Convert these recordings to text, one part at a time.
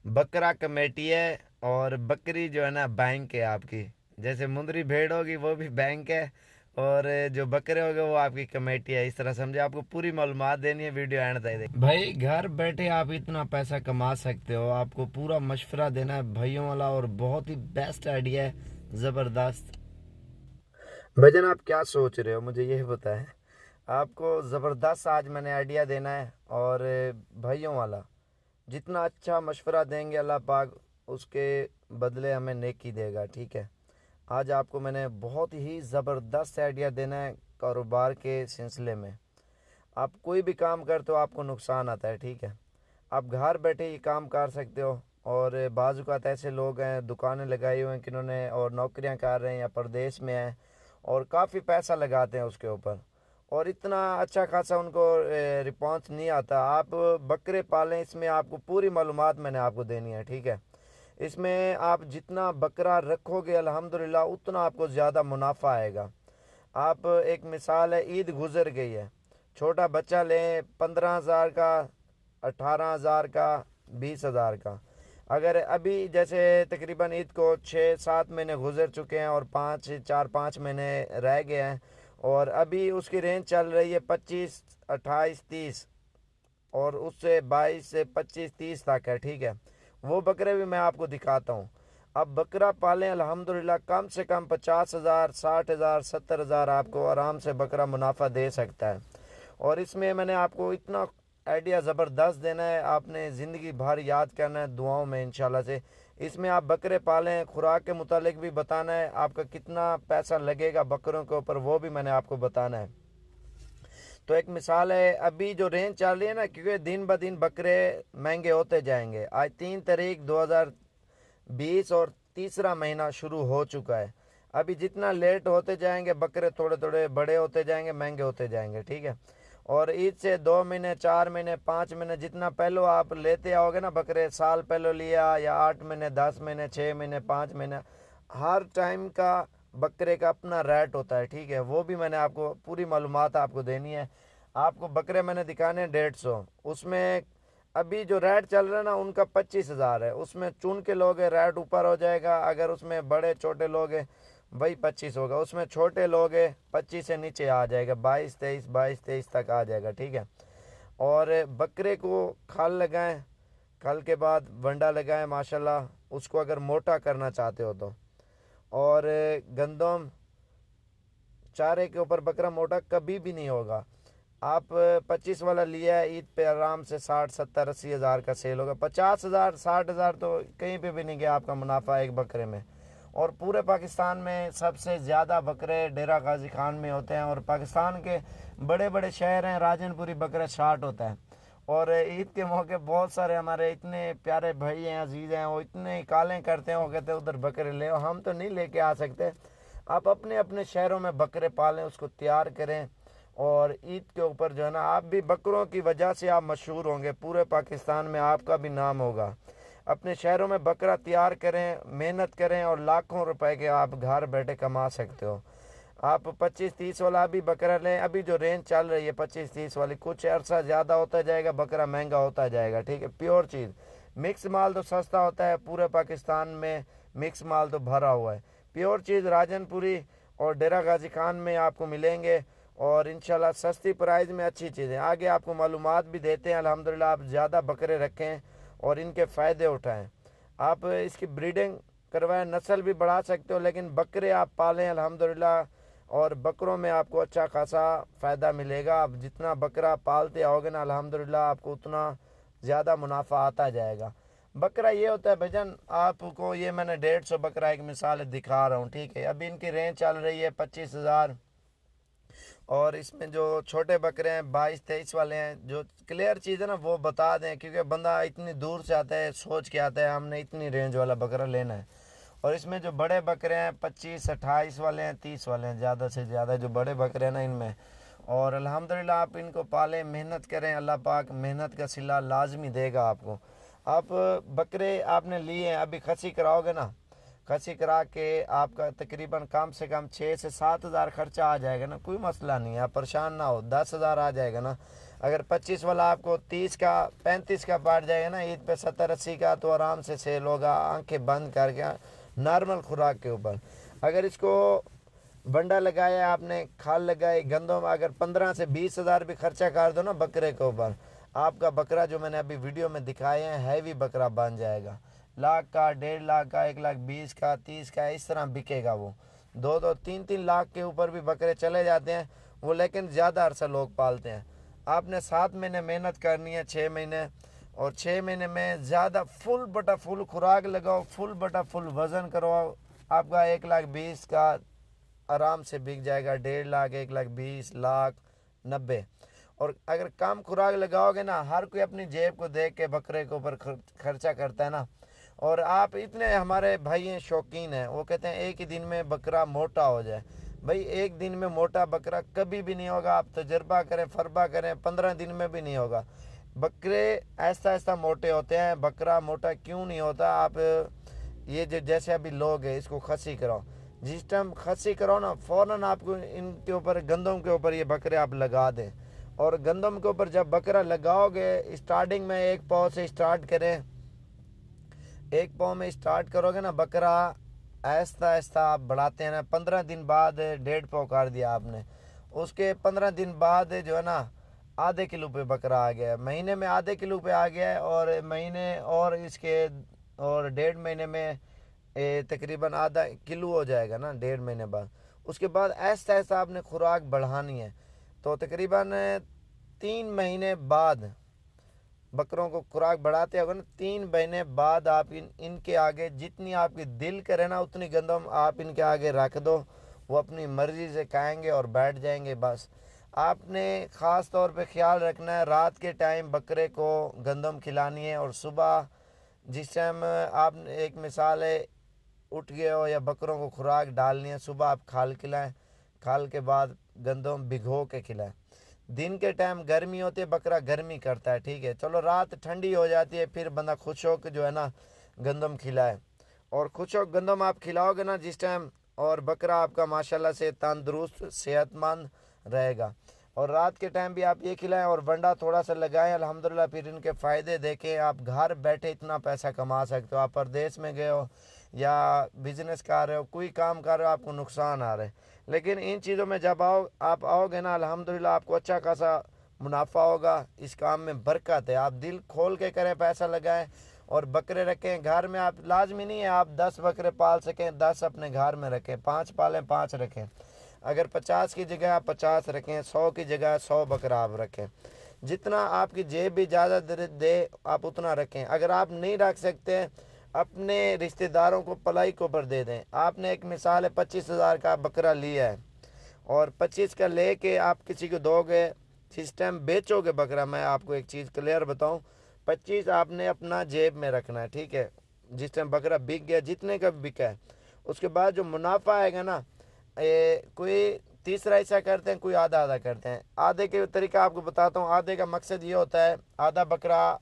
बकरा कमेटी है और बकरी जो है ना बैंक है आपकी। जैसे मुंदरी भेड़ होगी वो भी बैंक है, और जो बकरे होंगे वो आपकी कमेटी है। इस तरह समझे, आपको पूरी मालूमात देनी है, वीडियो एंड तक देखिए। भाई घर बैठे आप इतना पैसा कमा सकते हो, आपको पूरा मशवरा देना है भाइयों वाला, और बहुत ही बेस्ट आइडिया है, ज़बरदस्त। भजन आप क्या सोच रहे हो, मुझे यही बताएं। आपको ज़बरदस्त आज मैंने आइडिया देना है, और भाइयों वाला जितना अच्छा मशवरा देंगे अल्लाह पाक उसके बदले हमें नेकी देगा, ठीक है। आज आपको मैंने बहुत ही ज़बरदस्त आइडिया देना है कारोबार के सिलसिले में। आप कोई भी काम करते हो आपको नुकसान आता है, ठीक है। आप घर बैठे ही काम कर सकते हो, और बाज़ ऐसे लोग हैं दुकानें लगाई हुई हैं किन्होंने, और नौकरियां कर रहे हैं या परदेश में हैं, और काफ़ी पैसा लगाते हैं उसके ऊपर, और इतना अच्छा खासा उनको रिस्पॉन्स नहीं आता। आप बकरे पालें, इसमें आपको पूरी मालूमात मैंने आपको देनी है, ठीक है। इसमें आप जितना बकरा रखोगे अल्हम्दुलिल्लाह उतना आपको ज़्यादा मुनाफा आएगा। आप एक मिसाल है, ईद गुज़र गई है, छोटा बच्चा लें 15,000 का, 18,000 का, 20,000 का। अगर अभी जैसे तकरीबन ईद को 6-7 महीने गुजर चुके हैं और 4-5 महीने रह गए हैं, और अभी उसकी रेंज चल रही है 25, 28, 30, और उससे 22 से 25, 30 तक है, ठीक है। वो बकरे भी मैं आपको दिखाता हूँ। अब बकरा पालें अल्हम्दुलिल्लाह, कम से कम 50,000, 60,000, 70,000 आपको आराम से बकरा मुनाफा दे सकता है। और इसमें मैंने आपको इतना आइडिया ज़बरदस्त देना है, आपने ज़िंदगी भर याद करना है दुआओं में इंशाल्लाह से। इसमें आप बकरे पालें, खुराक के मुतालिक भी बताना है, आपका कितना पैसा लगेगा बकरों के ऊपर वो भी मैंने आपको बताना है। तो एक मिसाल है, अभी जो रेंज चल रही है ना, क्योंकि दिन ब दिन बकरे महंगे होते जाएंगे। आज 3 तारीख 2020 और तीसरा महीना शुरू हो चुका है। अभी जितना लेट होते जाएंगे बकरे थोड़े थोड़े बड़े होते जाएंगे, महंगे होते जाएंगे, ठीक है। और ईद से 2 महीने, 4 महीने, 5 महीने जितना पहले आप लेते आओगे ना बकरे, साल पहले लिया या 8 महीने, 10 महीने, 6 महीने, 5 महीने, हर टाइम का बकरे का अपना रेट होता है, ठीक है। वो भी मैंने आपको पूरी मालूमात आपको देनी है। आपको बकरे मैंने दिखाने हैं 150, उसमें अभी जो रेट चल रहा है ना उनका 25,000 है। उसमें चुन के लोग हैं रेट ऊपर हो जाएगा, अगर उसमें बड़े छोटे लोग हैं वही 25 होगा, उसमें छोटे लोग हैं 25 से नीचे आ जाएगा, 22, 23, 22, 23 तक आ जाएगा, ठीक है। और बकरे को खल लगाएं, खल के बाद वंडा लगाएं माशाल्लाह, उसको अगर मोटा करना चाहते हो तो। और गंदम चारे के ऊपर बकरा मोटा कभी भी नहीं होगा। आप 25 वाला लिया है, ईद पे आराम से 60, 70, 80,000 का सेल होगा। 50,000, 60,000 तो कहीं पे भी नहीं गया आपका मुनाफा एक बकरे में। और पूरे पाकिस्तान में सबसे ज़्यादा बकरे डेरा गाजी खान में होते हैं, और पाकिस्तान के बड़े बड़े शहर हैं, राजनपुरी बकरा स्टार्ट होता है। और ईद के मौके बहुत सारे हमारे इतने प्यारे भाई हैं, अजीज़ हैं, वो इतने कालें करते हैं, वो कहते हैं उधर बकरे ले, हम तो नहीं लेके आ सकते। आप अपने अपने शहरों में बकरे पालें, उसको तैयार करें, और ईद के ऊपर जो है ना, आप भी बकरों की वजह से आप मशहूर होंगे, पूरे पाकिस्तान में आपका भी नाम होगा। अपने शहरों में बकरा तैयार करें, मेहनत करें, और लाखों रुपए के आप घर बैठे कमा सकते हो। आप 25-30 वाला भी बकरा लें, अभी जो रेंज चल रही है 25-30 वाली, कुछ अर्सा ज़्यादा होता जाएगा बकरा महंगा होता जाएगा, ठीक है। प्योर चीज़, मिक्स माल तो सस्ता होता है, पूरे पाकिस्तान में मिक्स माल तो भरा हुआ है। प्योर चीज़ राजनपुरी और डेरा गाजी खान में आपको मिलेंगे, और इंशाल्लाह सस्ती प्राइस में अच्छी चीज़ें। आगे आपको मालूमात भी देते हैं अल्हम्दुलिल्लाह। आप ज़्यादा बकरे रखें और इनके फ़ायदे उठाएं, आप इसकी ब्रीडिंग करवाएं, नस्ल भी बढ़ा सकते हो, लेकिन बकरे आप पालें अल्हम्दुलिल्लाह, और बकरों में आपको अच्छा खासा फ़ायदा मिलेगा। आप जितना बकरा पालते आओगे ना अल्हम्दुलिल्लाह आपको उतना ज़्यादा मुनाफा आता जाएगा। बकरा ये होता है भाईजान, आपको ये मैंने 150 बकरा एक मिसाल दिखा रहा हूँ, ठीक है। अभी इनकी रेंज चल रही है 25,000, और इसमें जो छोटे बकरे हैं 22-23 वाले हैं। जो क्लियर चीज़ है ना वो बता दें, क्योंकि बंदा इतनी दूर से आता है सोच के आता है हमने इतनी रेंज वाला बकरा लेना है। और इसमें जो बड़े बकरे हैं 25, 28 वाले हैं, 30 वाले हैं, ज़्यादा से ज़्यादा जो बड़े बकरे हैं ना इनमें। और अल्हम्दुलिल्लाह आप इनको पालें, मेहनत करें, अल्लाह पाक मेहनत का सिला लाजमी देगा आपको। आप बकरे आपने लिए हैं, अभी खसी कराओगे ना, खसी करा के आपका तकरीबन कम से कम 6 से 7 हज़ार खर्चा आ जाएगा ना, कोई मसला नहीं है, आप परेशान ना हो, 10 हज़ार आ जाएगा ना। अगर 25 वाला आपको 30 का 35 का पड़ जाएगा ना ईद पे 70-80 का, तो आराम से सेल होगा आंखें बंद करके नॉर्मल खुराक के ऊपर। अगर इसको बंडा लगाया आपने, खाल लगाई, गंदम, अगर 15 से 20 हज़ार भी खर्चा कर दो ना बकरे के ऊपर, आपका बकरा जो मैंने अभी वीडियो में दिखाए हैं हैवी बकरा बन जाएगा। लाख का, 1.5 लाख का, 1,20,000 का, 30 का, इस तरह बिकेगा वो। 2-3 लाख के ऊपर भी बकरे चले जाते हैं वो, लेकिन ज़्यादा अरसा लोग पालते हैं। आपने 7 महीने मेहनत करनी है, 6 महीने, और 6 महीने में ज़्यादा फुल बटा फुल खुराक लगाओ, फुल बटा फुल वज़न करवाओ, आपका 1,20,000 का आराम से बिक जाएगा, 1.5 लाख, 1,20,000, 1,90,000। और अगर कम खुराक लगाओगे ना, हर कोई अपनी जेब को देख के बकरे के ऊपर खर्चा करता है ना। और आप इतने हमारे भाई हैं शौकीन हैं, वो कहते हैं एक ही दिन में बकरा मोटा हो जाए। भाई एक दिन में मोटा बकरा कभी भी नहीं होगा, आप तजर्बा करें, फरबा करें, 15 दिन में भी नहीं होगा। बकरे ऐसा ऐसा मोटे होते हैं, बकरा मोटा क्यों नहीं होता। आप ये जो जैसे अभी लोग हैं इसको खसी कराओ, जिस टाइम खसी कराओ ना फ़ौरन आपको इनके ऊपर, गंदम के ऊपर ये बकरे आप लगा दें। और गंदम के ऊपर जब बकरा लगाओगे, स्टार्टिंग में 1 पाव से स्टार्ट करें, 1 पाव में स्टार्ट करोगे ना, बकरा आहिस्ता आहिस्ता आप बढ़ाते हैं ना, 15 दिन बाद 1.5 पाव कर दिया आपने, उसके 15 दिन बाद जो है ना आधे किलो पे बकरा आ गया है, महीने में आधे किलो पे आ गया है, और महीने और इसके और 1.5 महीने में तकरीबन आधा किलो हो जाएगा ना 1.5 महीने बाद। उसके बाद ऐसा ऐसा आपने खुराक बढ़ानी है, तो तकरीबन 3 महीने बाद बकरों को खुराक बढ़ाते होगा ना, 3 महीने बाद आप इनके आगे जितनी आपकी दिल करे ना उतनी गंदम आप इनके आगे रख दो, वो अपनी मर्ज़ी से खाएंगे और बैठ जाएंगे। बस आपने ख़ास तौर पे ख्याल रखना है, रात के टाइम बकरे को गंदम खिलानी है, और सुबह जिस टाइम आप, एक मिसाल है, उठ गए हो या बकरों को खुराक डालनी है, सुबह आप खाल खिलाएं, खाल के बाद गंदम भिगो के खिलाएं। दिन के टाइम गर्मी होती है, बकरा गर्मी करता है, ठीक है, चलो रात ठंडी हो जाती है, फिर बंदा खुश हो के जो है ना गंदम खिलाए। और खुश हो गंदम आप खिलाओगे ना जिस टाइम, और बकरा आपका माशाल्लाह से तंदुरुस्त सेहतमंद रहेगा। और रात के टाइम भी आप ये खिलाएं और बंडा थोड़ा सा लगाएं, अल्हम्दुलिल्लाह फिर इनके फ़ायदे देखें। आप घर बैठे इतना पैसा कमा सकते हो, आप परदेश में गए हो या बिज़नेस कर रहे हो, कोई काम कर रहे हो, आपको नुकसान आ रहा है, लेकिन इन चीज़ों में जब आप आओगे ना, अल्हम्दुलिल्लाह आपको अच्छा खासा मुनाफा होगा। इस काम में बरकत है, आप दिल खोल के करें, पैसा लगाएं और बकरे रखें घर में। आप लाजमी नहीं है आप 10 बकरे पाल सकें, 10 अपने घर में रखें, 5 पालें, 5 रखें। अगर 50 की जगह आप 50 रखें, 100 की जगह 100 बकरा आप रखें, जितना आपकी जेब भी ज़्यादा दे आप उतना रखें। अगर आप नहीं रख सकते, अपने रिश्तेदारों को पलाई के ऊपर दे दें। आपने एक मिसाल है 25,000 का बकरा लिया है, और 25 का ले के आप किसी को दोगे, जिस टाइम बेचोगे बकरा, मैं आपको एक चीज़ क्लियर बताऊं, 25 आपने अपना जेब में रखना है, ठीक है। जिस टाइम बकरा बिक गया, जितने का बिका है, उसके बाद जो मुनाफा आएगा ना, कोई तीसरा हिस्सा करते हैं, कोई आधा आधा करते हैं। आधे के तरीका आपको बताता हूँ। आधे का मकसद ये होता है, आधा बकरा,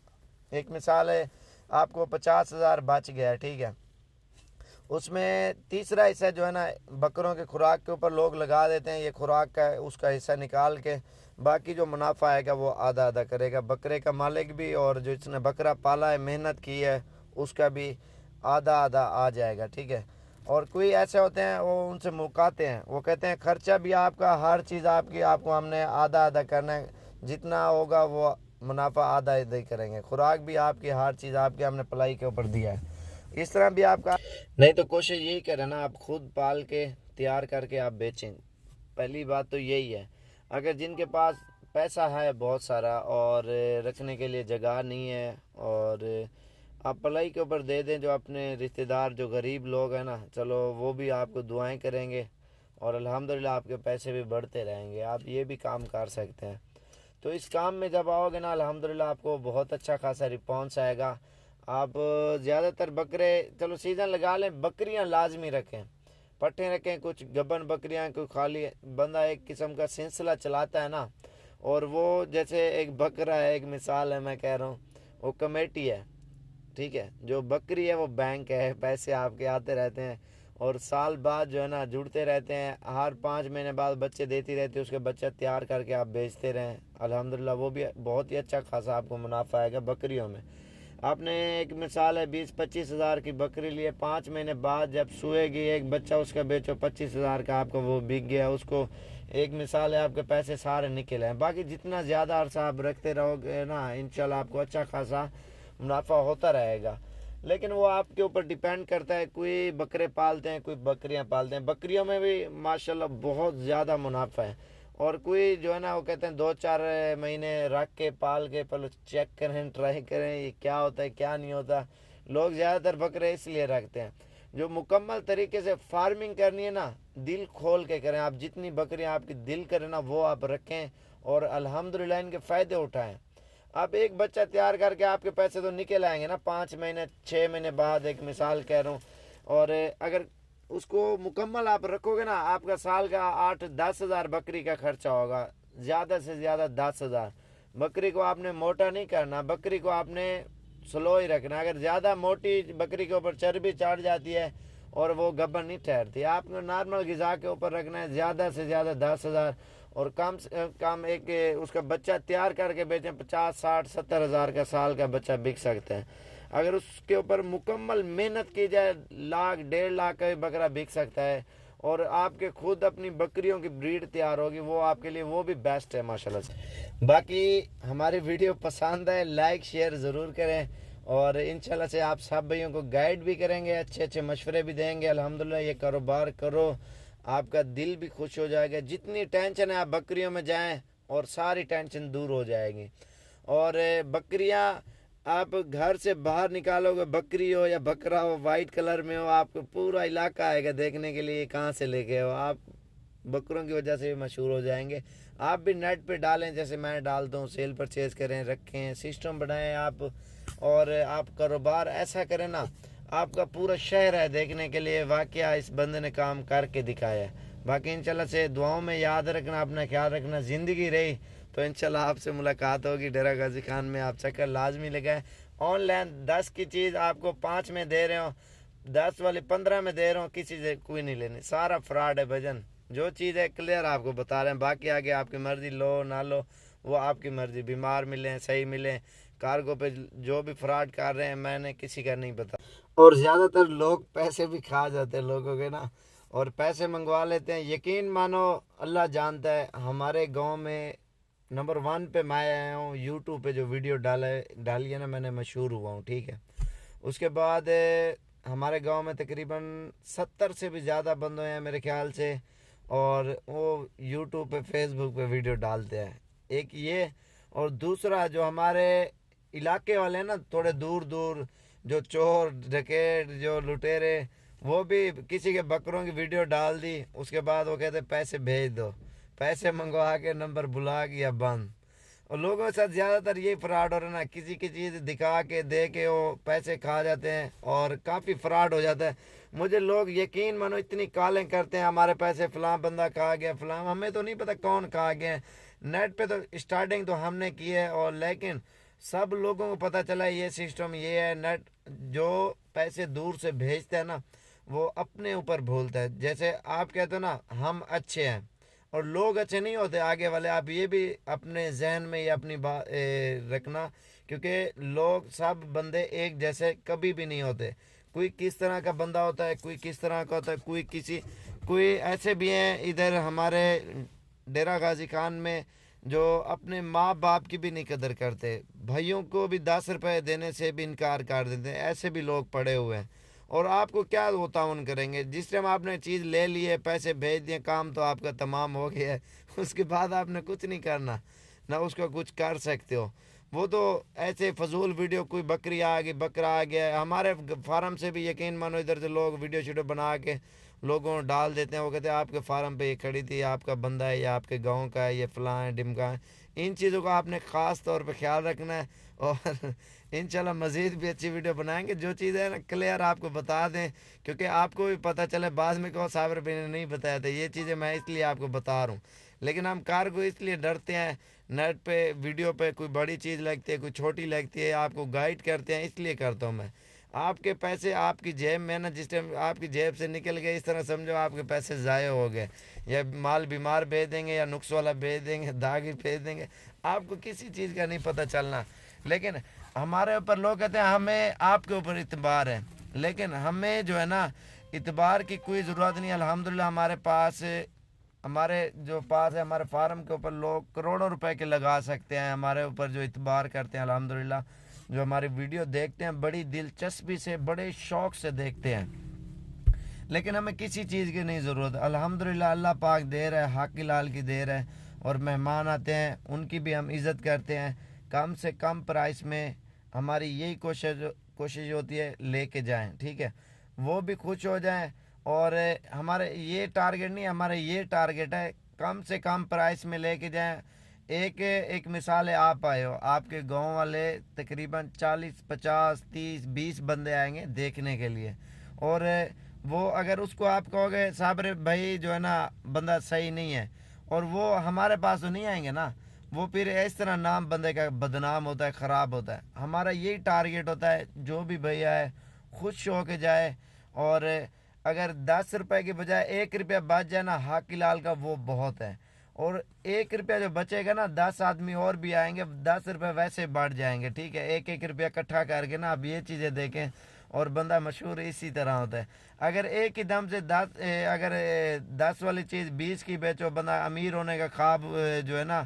एक मिसाल है आपको 50,000 बच गया है, ठीक है, उसमें तीसरा हिस्सा जो है ना बकरों के खुराक के ऊपर लोग लगा देते हैं, ये खुराक का उसका हिस्सा निकाल के बाकी जो मुनाफा आएगा वो आधा आधा करेगा। बकरे का मालिक भी और जो इसने बकरा पाला है, मेहनत की है, उसका भी आधा आधा आ जाएगा, ठीक है। और कोई ऐसे होते हैं वो उनसे मुकाते हैं, वो कहते हैं खर्चा भी आपका, हर चीज़ आपकी, आपको हमने आधा आधा करना है, जितना होगा वो मुनाफा आधा आधा ही करेंगे। खुराक भी आपकी, हर चीज़ आपकी, हमने पलाई के ऊपर दिया है। इस तरह भी आपका नहीं, तो कोशिश यही करें ना आप खुद पाल के तैयार करके आप बेचें। पहली बात तो यही है। अगर जिनके पास पैसा है बहुत सारा और रखने के लिए जगह नहीं है, और आप पलाई के ऊपर दे दें, जो अपने रिश्तेदार जो गरीब लोग हैं ना, चलो वो भी आपको दुआएं करेंगे और अल्हम्दुलिल्लाह आपके पैसे भी बढ़ते रहेंगे। आप ये भी काम कर सकते हैं। तो इस काम में जब आओगे ना, अल्हम्दुलिल्लाह आपको बहुत अच्छा खासा रिस्पॉन्स आएगा। आप ज़्यादातर बकरे, चलो सीज़न लगा लें, बकरियां लाजमी रखें, पट्टे रखें, कुछ गबन बकरियां, कोई खाली बंदा एक किस्म का सिलसिला चलाता है ना, और वो जैसे एक बकरा है, एक मिसाल है मैं कह रहा हूँ, वो कमेटी है, ٹھیک ہے. جو بکری ہے وہ بینک ہے، پیسے آپ کے آتے رہتے ہیں اور سال بعد جو ہے نا جڑتے رہتے ہیں. ہر 5 مہینے بعد بچے دیتی رہتی ہے، اس کے بچہ تیار کر کے آپ بیچتے رہیں الحمدللہ، وہ بھی بہت ہی اچھا خاصا آپ کو منافع آئے گا بکریوں میں. آپ نے ایک مثال ہے 20-25 ہزار کی بکری لیے، 5 مہینے بعد جب سوئے گی ایک بچہ اس کا بیچو 25 ہزار کا، آپ کو وہ بک گیا. اس کو ایک مثال ہے، آپ کے پیسے سارے نکل ہیں. باقی جتنا زیادہ عرصہ آپ رکھتے رہو گے نا انشاءاللہ آپ کو اچھا خاصا منافع ہوتا رہے گا. لیکن وہ آپ کے اوپر ڈیپینڈ کرتا ہے. کوئی بکرے پالتے ہیں، کوئی بکریاں پالتے ہیں. بکریوں میں بھی ماشاءاللہ بہت زیادہ منافع ہے. اور کوئی جو ہے نا وہ کہتے ہیں 2-4 مہینے رکھ کے پال کے پہلے چیک کریں، ٹرائی کریں یہ کیا ہوتا ہے کیا نہیں ہوتا. لوگ زیادہ تر بکرے اس لیے رکھتے ہیں. جو مکمل طریقے سے فارمنگ کرنی ہے نا دل کھول کے کریں. آپ جتنی بکریاں آپ کی دل کریں نا وہ آپ رکھیں اور الحمدللہ ان کے فائدے اٹھائیں. آپ ایک بچہ تیار کر کے آپ کے پیسے تو نکل آئیں گے نا 5 مہینے 6 مہینے بعد، ایک مثال کہہ رہا ہوں. اور اگر اس کو مکمل آپ رکھو گے نا آپ کا سال کا 8-10 ہزار بکری کا خرچہ ہوگا، زیادہ سے زیادہ 10 ہزار. بکری کو آپ نے موٹا نہیں کرنا، بکری کو آپ نے سلو ہی رکھنا. اگر زیادہ موٹی بکری کے اوپر چربی چڑھ جاتی ہے اور وہ گبن نہیں ٹھہرتی. آپ کو نارمل غذا کے اوپر رکھنا ہے، زیادہ سے زیادہ 10 ہزار اور کم سے کم ایک اس کا بچہ تیار کر کے بیچیں 50-60-70 ہزار کا سال کا بچہ بک سکتے ہیں. اگر اس کے اوپر مکمل محنت کی جائے 1,00,000-1.5 لاکھ کا بکرا بک سکتا ہے. اور آپ کے خود اپنی بکریوں کی بریڈ تیار ہوگی، وہ آپ کے لیے وہ بھی بیسٹ ہے ماشاءاللہ سے. باقی ہماری ویڈیو پسند ہے لائک شیئر ضرور کریں اور انشاءاللہ سے آپ سب بھائیوں کو گائیڈ بھی کریں گے، اچھے اچھے مشورے بھی دیں گے. الحمدللہ یہ کاروبار کرو، آپ کا دل بھی خوش ہو جائے گا. جتنی ٹینشن ہے آپ بکریوں میں جائیں اور ساری ٹینشن دور ہو جائے گی. اور بکریاں آپ گھر سے باہر نکالو گے، بکری ہو یا بکرا ہو وائٹ کلر میں ہو، آپ کو پورا علاقہ آئے گا دیکھنے کے لیے کہاں سے لے گئے ہو. آپ بکروں کی وجہ سے بھی مشہور ہو جائیں گے. آپ بھی نیٹ پہ ڈالیں جیسے میں ڈالتا ہوں، سیل پرچیز کریں، رکھیں، سسٹم بنائیں آپ. اور آپ کاروبار ایسا کریں نا آپ کا پورا شہر ہے دیکھنے کے لیے واقعہ اس بندے نے کام کر کے دکھایا ہے. باقی انشاءاللہ سے دعاؤں میں یاد رکھنا، اپنا خیال رکھنا. زندگی رہی تو انشاءاللہ آپ سے ملاقات ہوگی. ڈیرہ غازی خان میں آپ چکر لازمی لگائیں. آن لائن 10 کی چیز آپ کو 5 میں دے رہے ہوں، 10 والی 15 میں دے رہا ہوں، کسی سے کوئی نہیں لینی، سارا فراڈ ہے بھجن. جو چیز ہے کلیئر آپ کو بتا رہے ہیں. باقی آگے آپ کی مرضی، لو نہ لو وہ آپ کی مرضی. بیمار ملیں صحیح ملیں، کارگو پہ جو بھی فراڈ کر رہے ہیں میں نے کسی کا نہیں پتا. اور زیادہ تر لوگ پیسے بھی کھا جاتے ہیں لوگوں کے نا، اور پیسے منگوا لیتے ہیں. یقین مانو اللہ جانتا ہے ہمارے گاؤں میں نمبر 1 پہ میں آیا ہوں. یوٹیوب پہ جو ویڈیو ڈالی ہے نا میں نے مشہور ہوا ہوں. ٹھیک ہے، اس کے بعد ہمارے گاؤں میں تقریباً 70 سے بھی زیادہ بندے ہیں میرے خیال سے، اور وہ یوٹیوب پہ فیس بک پہ ویڈیو ڈالتے ہیں. ایک یہ، اور دوسرا جو ہمارے علاقے والے ہیں نا تھوڑے دور دور، جو چور ڈکیٹ جو لٹیرے، وہ بھی کسی کے بکروں کی ویڈیو ڈال دی، اس کے بعد وہ کہتے پیسے بھیج دو، پیسے منگوا کے نمبر بلا کے یا بند. اور لوگوں کے ساتھ زیادہ تر یہی فراڈ ہو رہا ہے نا، کسی کی چیز دکھا کے دے کے وہ پیسے کھا جاتے ہیں اور کافی فراڈ ہو جاتا ہے. مجھے لوگ یقین مانو اتنی کالیں کرتے ہیں ہمارے پیسے فلاں بندہ کھا گیا فلاں، ہمیں تو نہیں پتہ کون کھا گیا. نیٹ پہ تو اسٹارٹنگ تو ہم نے کی ہے، اور لیکن سب لوگوں کو پتہ چلا یہ سسٹم یہ ہے. نیٹ جو پیسے دور سے بھیجتے ہیں نا وہ اپنے اوپر بھولتا ہے. جیسے آپ کہتے ہو نا ہم اچھے ہیں اور لوگ اچھے نہیں ہوتے آگے والے. آپ یہ بھی اپنے ذہن میں یہ اپنی بات رکھنا، کیونکہ لوگ سب بندے ایک جیسے کبھی بھی نہیں ہوتے. کوئی کس طرح کا بندہ ہوتا ہے، کوئی کس طرح کا ہوتا ہے. کوئی ایسے بھی ہیں ادھر ہمارے ڈیرہ غازی خان میں جو اپنے ماں باپ کی بھی نہیں قدر کرتے، بھائیوں کو بھی 10 روپے دینے سے بھی انکار کر دیتے ہیں. ایسے بھی لوگ پڑے ہوئے ہیں. اور آپ کو کیا وہ تعاون کریں گے؟ جس ٹائم آپ نے چیز لے لی ہے، پیسے بھیج دیے، کام تو آپ کا تمام ہو گیا ہے. اس کے بعد آپ نے کچھ نہیں کرنا، نہ اس کا کچھ کر سکتے ہو. وہ تو ایسے فضول ویڈیو، کوئی بکری آ گئی بکرا آ گیا. ہمارے فارم سے بھی یقین مانو ادھر سے لوگ ویڈیو بنا کے لوگوں کو ڈال دیتے ہیں. وہ کہتے ہیں آپ کے فارم پہ یہ کھڑی تھی، آپ کا بندہ ہے، یہ آپ کے گاؤں کا ہے، یہ فلاں ہے ڈمکا ہے. ان چیزوں کا آپ نے خاص طور پہ خیال رکھنا ہے. اور انشاءاللہ مزید بھی اچھی ویڈیو بنائیں گے. جو چیز ہے نا کلیئر آپ کو بتا دیں، کیونکہ آپ کو بھی پتہ چلے. بعض میں کہو صابر بھائی نے نہیں بتایا تھا، یہ چیزیں میں اس لیے آپ کو بتا رہا ہوں. लेकिन हम कार को इसलिए डरते हैं, नेट पे वीडियो पे कोई बड़ी चीज़ लगती है, कोई छोटी लगती है, आपको गाइड करते हैं, इसलिए करता हूँ मैं। आपके पैसे आपकी जेब में ना, जिस टाइम आपकी जेब से निकल गए इस तरह समझो आपके पैसे ज़ाय हो गए, या माल बीमार भेज देंगे, या नुक्स वाला भेज देंगे, दागी भेज देंगे, आपको किसी चीज़ का नहीं पता चलना। लेकिन हमारे ऊपर लोग कहते हैं हमें आपके ऊपर इतबार है, लेकिन हमें जो है ना इतबार की कोई ज़रूरत नहीं। अल्हम्दुलिल्लाह हमारे जो पास है, हमारे फार्म के ऊपर लोग करोड़ों रुपए के लगा सकते हैं, हमारे ऊपर जो इतबार करते हैं अल्हम्दुलिल्लाह। जो हमारी वीडियो देखते हैं बड़ी दिलचस्पी से, बड़े शौक़ से देखते हैं, लेकिन हमें किसी चीज़ की नहीं ज़रूरत। अल्हम्दुलिल्लाह अल्लाह पाक दे रहा है, हाकी लाल की दे रहा है, और मेहमान आते हैं उनकी भी हम इज़्ज़त करते हैं। कम से कम प्राइस में हमारी यही कोशिश होती है लेके जाएं, ठीक है, वो भी खुश हो जाएं। और हमारे ये टारगेट नहीं, हमारे ये टारगेट है कम से कम प्राइस में लेके जाएं। एक मिसाल है, आप आए हो, आपके गांव वाले तकरीबन 40 50 30 20 बंदे आएंगे देखने के लिए, और वो अगर उसको आप कहोगे साहब रे भाई जो है ना बंदा सही नहीं है, और वो हमारे पास तो नहीं आएंगे ना, वो फिर इस तरह नाम बंदे का बदनाम होता है, ख़राब होता है। हमारा यही टारगेट होता है जो भी भैया है खुश हो के जाए, और अगर 10 रुपए की बजाय 1 रुपया बच जाए ना हाकी लाल का, वो बहुत है। और 1 रुपया जो बचेगा ना 10 आदमी और भी आएंगे, 10 रुपये वैसे बढ़ जाएंगे, ठीक है। 1 रुपया इकट्ठा करके ना आप ये चीज़ें देखें, और बंदा मशहूर इसी तरह होता है। अगर एक ही दम से 10 वाली चीज़ 20 की बेचो, बंदा अमीर होने का ख्वाब जो है ना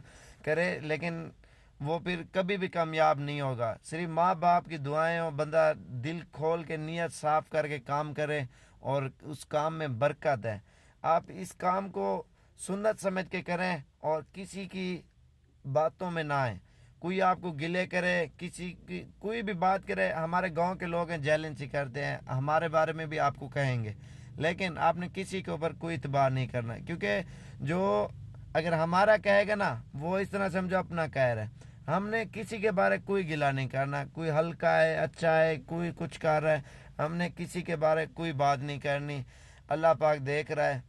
करे, लेकिन वो फिर कभी भी कामयाब नहीं होगा। सिर्फ माँ बाप की दुआएं हो, बंदा दिल खोल के नीयत साफ़ करके काम करे, और उस काम में बरकत है। आप इस काम को सुन्नत समझ के करें, और किसी की बातों में ना आए। कोई आपको गिले करे, किसी की कोई भी बात करे, हमारे गांव के लोग हैं जैलेंस ही करते हैं, हमारे बारे में भी आपको कहेंगे, लेकिन आपने किसी के ऊपर कोई इतबार नहीं करना, क्योंकि जो अगर हमारा कहेगा ना वो इस तरह समझो अपना कह रहा है। हमने किसी के बारे कोई गिला नहीं करना, कोई हल्का है, अच्छा है, कोई कुछ कर रहा है, हमने किसी के बारे कोई बात नहीं करनी। अल्लाह पाक देख रहा है,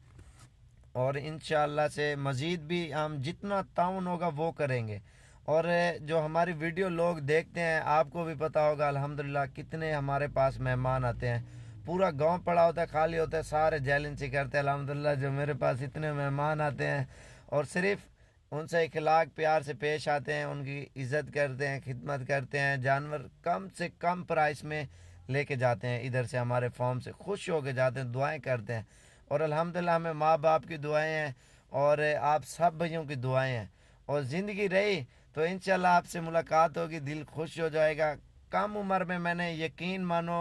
और इंशाअल्लाह से मज़ीद भी हम जितना ताउन होगा वो करेंगे। और जो हमारी वीडियो लोग देखते हैं, आपको भी पता होगा अल्हम्दुलिल्लाह कितने हमारे पास मेहमान आते हैं, पूरा गांव पड़ा होता है, खाली होता है, सारे जैलेंसी करते हैं। अल्हम्दुलिल्लाह जो मेरे पास इतने मेहमान आते हैं, और सिर्फ उनसे इखलाक प्यार से पेश आते हैं, उनकी इज़्ज़त करते हैं, खिदमत करते हैं, जानवर कम से कम प्राइस में लेके जाते हैं, इधर से हमारे फॉर्म से खुश होके जाते हैं, दुआएं करते हैं। और अल्हम्दुलिल्लाह हमें माँ बाप की दुआएं हैं, और आप सब भाइयों की दुआएं हैं, और ज़िंदगी रही तो इंशाल्लाह आपसे मुलाकात होगी, दिल खुश हो जाएगा। कम उम्र में मैंने यकीन मानो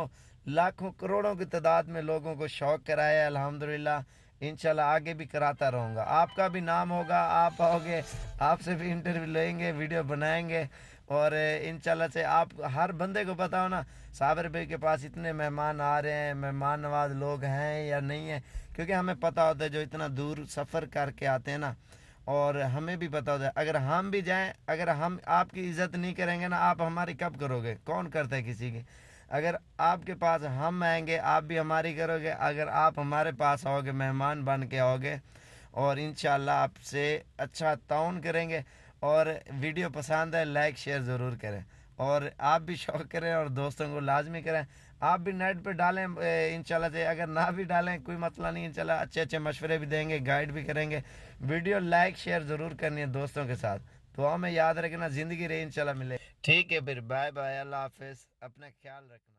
लाखों करोड़ों की तादाद में लोगों को शौक़ कराया है अल्हम्दुलिल्लाह। इंशाल्लाह आगे भी कराता रहूँगा, आपका भी नाम होगा, आप आओगे, आपसे भी इंटरव्यू लेंगे, वीडियो बनाएंगे, और इंशाल्लाह से आप हर बंदे को पता हो ना साबिर भाई के पास इतने मेहमान आ रहे हैं, मेहमान नवाज लोग हैं या नहीं है, क्योंकि हमें पता होता है जो इतना दूर सफ़र करके आते हैं ना, और हमें भी पता होता है अगर हम भी जाएं, अगर हम आपकी इज़्ज़त नहीं करेंगे ना, आप हमारी कब करोगे, कौन करता है किसी की। अगर आपके पास हम आएंगे आप भी हमारी करोगे, अगर आप हमारे पास आओगे मेहमान बन के आओगे, और इंशाल्लाह आपसे अच्छा ताउन करेंगे। और वीडियो पसंद है लाइक शेयर ज़रूर करें, और आप भी शौक़ करें, और दोस्तों को लाजमी करें। आप भी नेट पे डालें इंशाल्लाह से, अगर ना भी डालें कोई मसला नहीं, इंशाल्लाह अच्छे अच्छे मशवरे भी देंगे, गाइड भी करेंगे। वीडियो लाइक शेयर ज़रूर करनी है दोस्तों के साथ। दुआ में याद रखना, ज़िंदगी रही इंशाल्लाह मिले। ठीक है फिर, बाय बाय, अल्लाह हाफिज़, अपना ख्याल रखना।